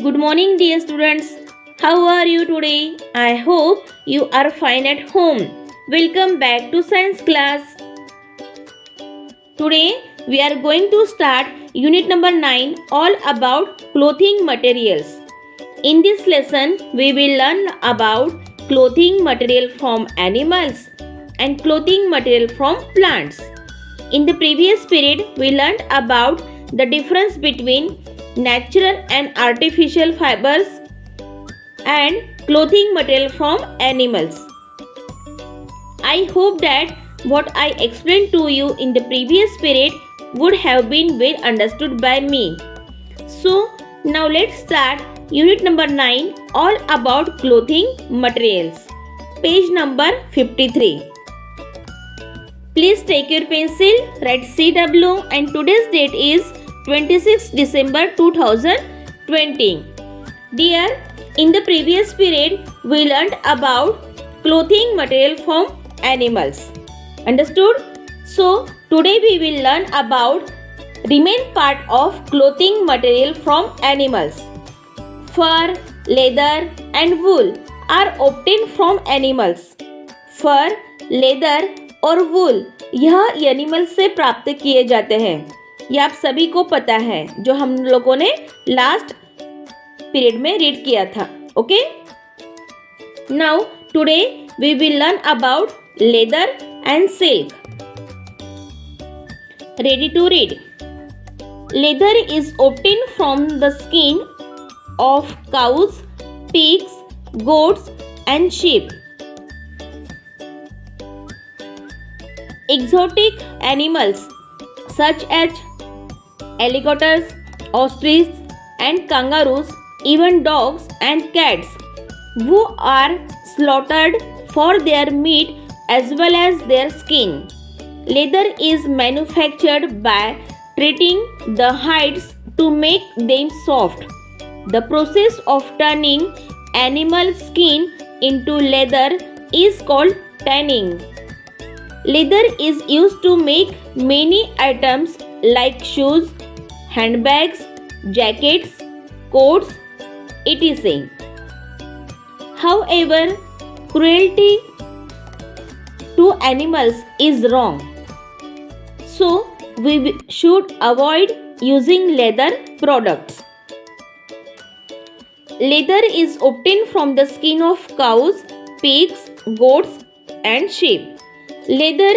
Good morning, dear students. How are you today? I hope you are fine at home. Welcome back to science class. Today we are going to start unit number 9 all about clothing materials. In this lesson we will learn about clothing material from animals and clothing material from plants. In the previous period we learned about the difference between natural and artificial fibers and clothing material from animals. I hope that what I explained to you in the previous period would have been well understood by me. So now let's start unit number 9 all about clothing materials. Page number 53. Please take your pencil, write CW and today's date is 26 December 2020. Dear, in the previous period we learned about clothing material from animals. Understood? So today we will learn about remain part of clothing material from animals. Fur, leather and wool are obtained from animals. Fur, leather और वूल यह animal से प्राप्त किए जाते हैं. यह आप सभी को पता है जो हम लोगों ने लास्ट पीरियड में रीड किया था. Okay, now today we will learn about leather and silk. Ready to read. Leather is obtained from the skin of cows, pigs, goats and sheep. Exotic animals such as alligators, ostriches and kangaroos, even dogs and cats, who are slaughtered for their meat as well as their skin. Leather is manufactured by treating the hides to make them soft. The process of turning animal skin into leather is called tanning. Leather is used to make many items like shoes, handbags, jackets, coats, etc. However, cruelty to animals is wrong. So, we should avoid using leather products. Leather is obtained from the skin of cows, pigs, goats and sheep. Leather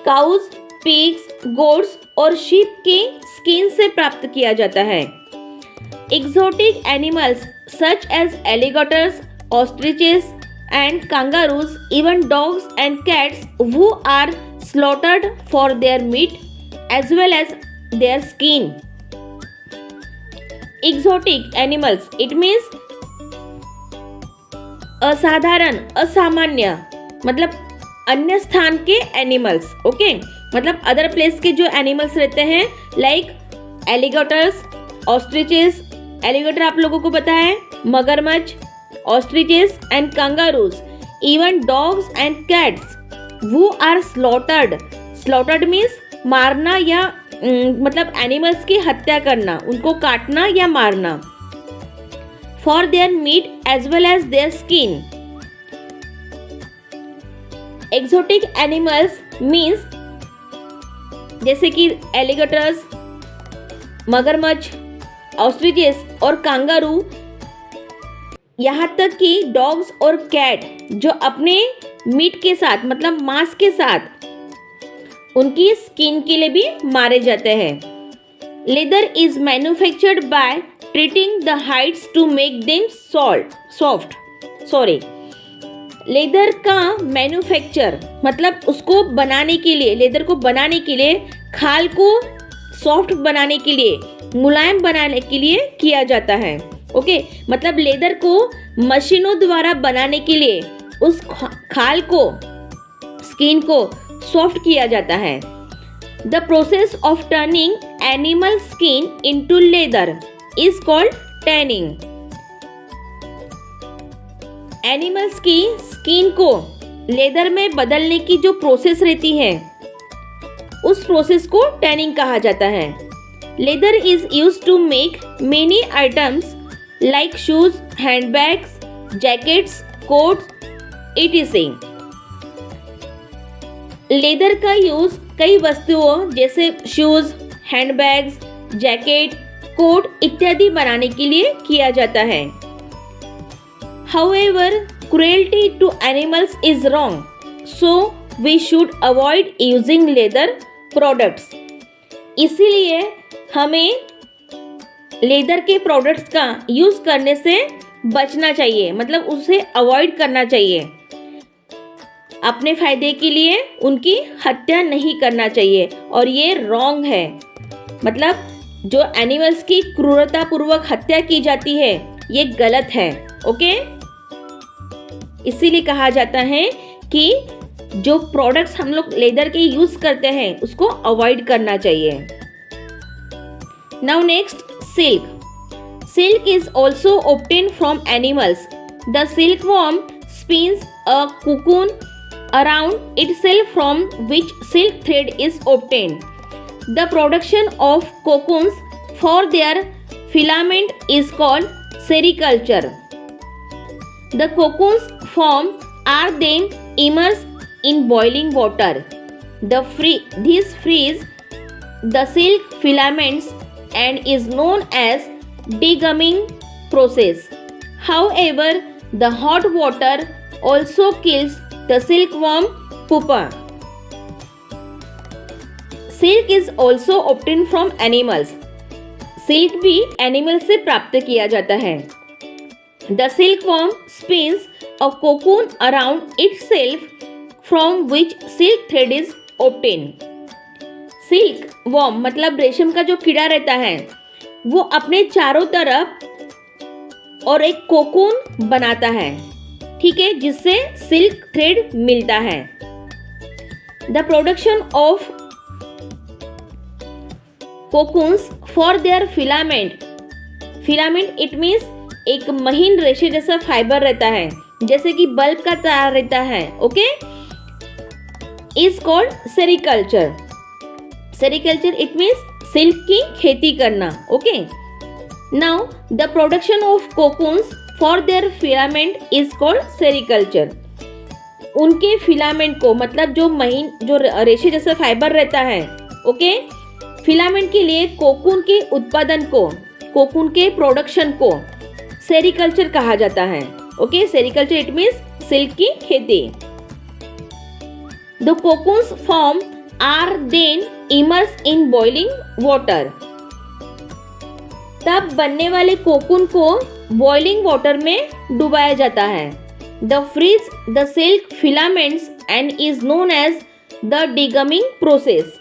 cows, pigs, goats और sheep के skin से प्राप्त किया जाता है. Exotic animals such as alligators, ostriches and kangaroos, even dogs and cats who are slaughtered for their meat as well as their skin. Exotic animals, it means असाधारण, असामान्य, मतलब अन्य स्थान के एनिमल्स. ओके, मतलब अदर प्लेस के जो animals रहते हैं लाइक एलिगेटर्स, ऑस्ट्रिचेस. एलिगेटर आप लोगों को पता है, मगरमच्छ, ostriches and kangaroos, even dogs and cats वो आर स्लॉटर्ड. स्लॉटर्ड मीन्स मारना या मतलब एनिमल्स की हत्या करना, उनको काटना या मारना. For their meat as well as their skin. Exotic animals means जैसे कि एलिगेटर्स, मगरमच्छ, ऑस्ट्रिचेस और कांगारू, यहाँ तक कि डॉग्स और कैट जो अपने मीट के साथ मतलब मांस के साथ उनकी स्किन के लिए भी मारे जाते हैं. Leather is manufactured by treating the hides to make them soft. Leather का मैन्युफैक्चर मतलब उसको बनाने के लिए, लेदर को बनाने के लिए, खाल को सॉफ्ट बनाने के लिए, मुलायम बनाने के लिए किया जाता है. ओके, मतलब लेदर को मशीनों द्वारा बनाने के लिए उस खाल को, स्किन को सॉफ्ट किया जाता है. The process of turning animal skin into leather is called tanning. Animals की स्किन को लेदर में बदलने की जो प्रोसेस रहती है उस प्रोसेस को टैनिंग कहा जाता है. Leather is used to make many items like shoes, handbags, jackets, coats, etc. Leather का यूज कई वस्तुओं जैसे शूज, हैंडबैग्स, जैकेट, कोट इत्यादि बनाने के लिए किया जाता है. However, cruelty to animals is wrong, so we should avoid using leather products. इसीलिए हमें लेदर के प्रोडक्ट्स का यूज करने से बचना चाहिए, मतलब उसे अवॉइड करना चाहिए. अपने फायदे के लिए उनकी हत्या नहीं करना चाहिए और ये रॉन्ग है. मतलब जो एनिमल्स की क्रूरतापूर्वक हत्या की जाती है ये गलत है. ओके, इसीलिए कहा जाता है कि जो प्रोडक्ट्स हम लोग लेदर के यूज करते हैं उसको अवॉइड करना चाहिए. Now next, silk. Silk is also obtained from animals. The silkworm spins a cocoon around itself from which silk thread is obtained. The production of cocoons for their filament is called sericulture. The cocoons formed are then immersed in boiling water. This frees the silk filaments and is known as degumming process. However, the hot water also kills the silkworm pupa. Silk is also obtained from animals. Silk भी animal से प्राप्त किया जाता है. The silkworm spins a cocoon around itself from which silk thread is obtained. Silkworm मतलब रेशम का जो कीड़ा रहता है वो अपने चारों तरफ और एक कोकून बनाता है, ठीक है, जिससे सिल्क थ्रेड मिलता है. The production of cocoons for their filament. Filament it means एक महीन रेशे जैसा फाइबर रहता है, जैसे कि बल्ब का तार रहता है. Okay, is called sericulture. Sericulture it means silk की खेती करना. Okay, now the production of cocoons for their filament is called sericulture. उनके फिलामेंट को मतलब जो रेशे जैसा फाइबर रहता है, ओके, फिलामेंट के लिए कोकून के उत्पादन को, कोकून के प्रोडक्शन को सेरिकल्चर कहा जाता है. Okay, sericulture it means silk की खेती. The cocoons form are then immerse in boiling water. तब बनने वाले कोकून को बॉइलिंग वाटर में डुबाया जाता है. The freeze the silk filaments and is known as the degumming process.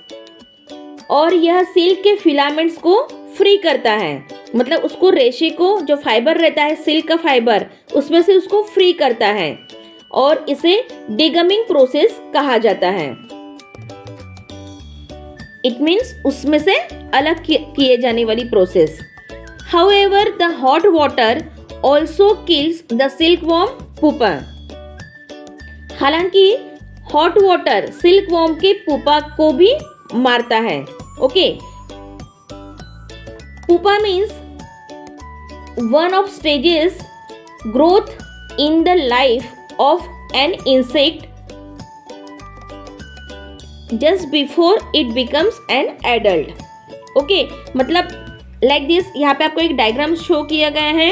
और यह सिल्क के फिलामेंट्स को फ्री करता है, मतलब उसको रेशे को जो फाइबर रहता है सिल्क का फाइबर उसमें से उसको फ्री करता है और इसे डिगमिंग प्रोसेस कहा जाता है. इट मीन्स उसमें से अलग किए जाने वाली process. However, the hot water also kills the silkworm pupa. हालांकि हॉट वाटर सिल्कवॉर्म के पुपा को भी मारता है. Okay, pupa means one of stages growth in the life of an insect just before it becomes an adult. Okay, मतलब like this. यहाँ पे आपको एक डायग्राम शो किया गया है.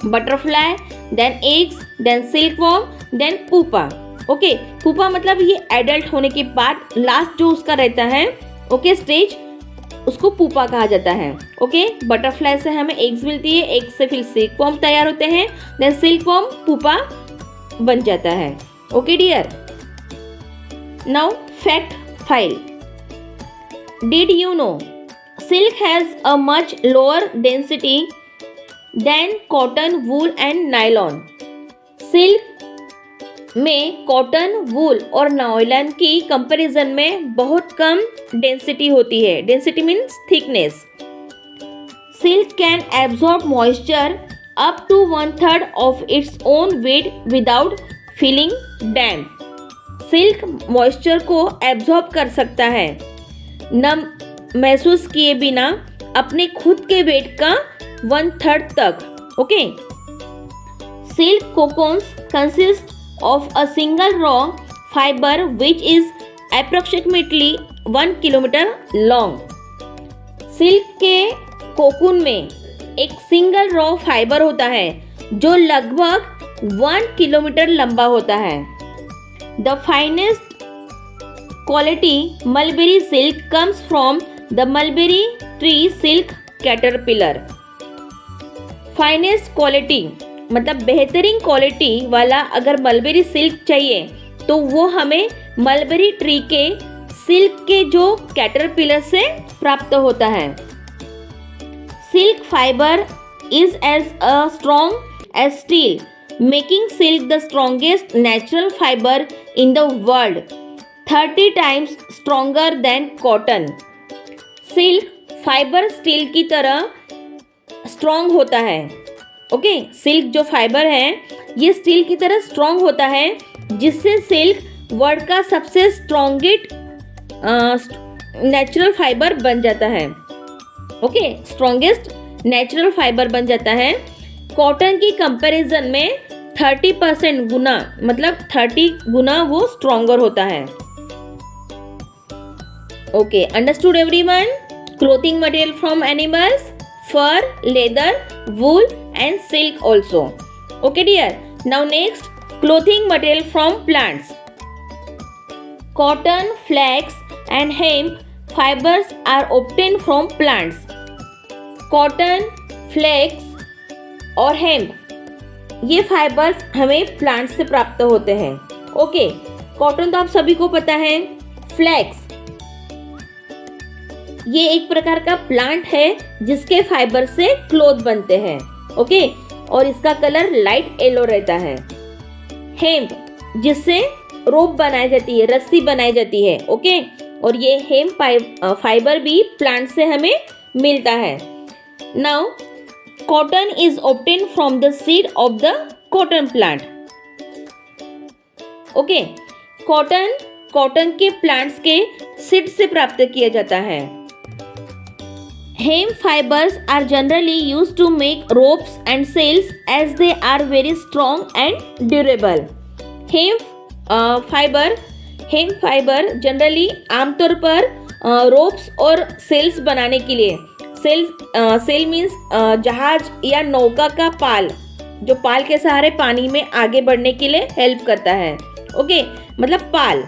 Butterfly, then eggs, then silkworm, then pupa. Okay, pupa मतलब ये एडल्ट होने के बाद लास्ट जो उसका रहता है, ओके, स्टेज, उसको पुपा कहा जाता है. ओके, बटरफ्लाई से हमें एग्स मिलती है, एग से फिर सिल्कवॉर्म तैयार होते हैं, देन सिल्कवॉर्म पुपा बन जाता है. Okay dear, now fact file. Did you know silk has a much lower density than cotton, wool and nylon. Silk में कॉटन, वूल और नायलॉन की कंपैरिजन में बहुत कम डेंसिटी होती है. Density means thickness. Silk can absorb moisture up to 1/3 of its own weight without feeling damp. Silk moisture को absorb कर सकता है नम महसूस किए बिना अपने खुद के वेट का 1/3 तक. Okay. Silk cocoons consist of a single raw fiber which is approximately 1 kilometer long. Silk के कोकून में एक सिंगल रॉ फाइबर होता है जो लगभग 1 किलोमीटर लंबा होता है. The finest quality mulberry silk comes from the mulberry tree silk caterpillar. Finest quality मतलब बेहतरीन क्वालिटी वाला अगर मलबेरी सिल्क चाहिए तो वो हमें मलबेरी ट्री के सिल्क के जो कैटरपिलर से प्राप्त होता है. Silk fibre is as a strong as steel, making silk the strongest natural fibre in the world, 30 times stronger than cotton. Silk fibre steel की तरह स्ट्रॉन्ग होता है. ओके, सिल्क जो फाइबर है ये स्टील की तरह स्ट्रॉन्ग होता है जिससे सिल्क वर्ल्ड का सबसे स्ट्रॉन्गेस्ट नेचुरल फाइबर बन जाता है. ओके, स्ट्रॉन्गेस्ट नेचुरल फाइबर बन जाता है. कॉटन की कंपैरिजन में 30% गुना मतलब 30 गुना वो स्ट्रॉन्गर होता है. Okay, understood everyone? Clothing material from animals, fur, leather, wool and silk also. Okay dear. Now next, clothing material from plants. Cotton, flax and hemp fibers are obtained from plants. Cotton, flax और hemp ये fibres हमें plant से प्राप्त होते हैं. Okay, cotton तो आप सभी को पता है. फ्लैक्स ये एक प्रकार का प्लांट है जिसके फाइबर से क्लोथ बनते हैं. ओके, और इसका कलर लाइट येलो रहता है. हेम्प जिससे रोप बनाई जाती है, रस्सी बनाई जाती है. ओके, और ये हेम्प फाइबर भी प्लांट से हमें मिलता है. Now cotton is obtain from the seed of the cotton plant. Okay, cotton के प्लांट्स के सीड से प्राप्त किया जाता है. Hemp fibers are generally used to make ropes and sails as they are very strong and durable. Hemp fiber generally आमतौर पर ropes और sails बनाने के लिए, sail means जहाज या नौका का पाल जो पाल के सहारे पानी में आगे बढ़ने के लिए हेल्प करता है. ओके, मतलब पाल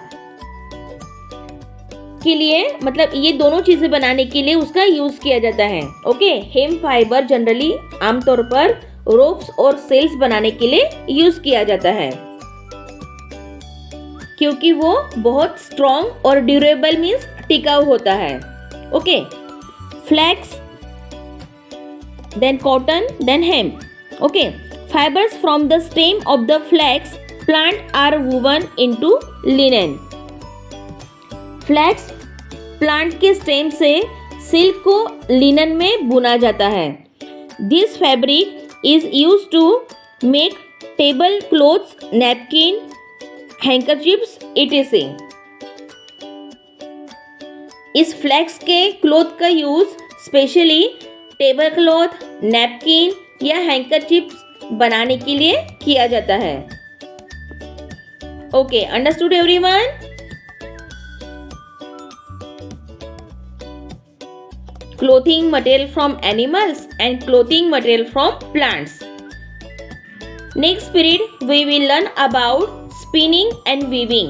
के लिए, मतलब ये दोनों चीजें बनाने के लिए उसका यूज किया जाता है. ओके, हेम्प फाइबर जनरली आमतौर पर रोप्स और सेल्स बनाने के लिए यूज किया जाता है क्योंकि वो बहुत स्ट्रॉन्ग और ड्यूरेबल मीन्स टिकाऊ होता है. Okay, flax then cotton then hemp. Okay, fibres from the stem of the flax plant are woven into linen. Flax plant के स्टेम से सिल्क को लिनन में बुना जाता है. This fabric is use to make table cloths, napkin, handkerchiefs etc. इस flax के cloth का use specially table cloth, napkin या हैंकरचिप्स बनाने के लिए किया जाता है. Okay, understood everyone? Clothing material from animals and clothing material from plants. Next period we will learn about spinning and weaving.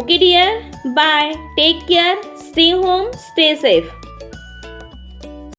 Okay dear, bye. Take care. Stay home. Stay safe.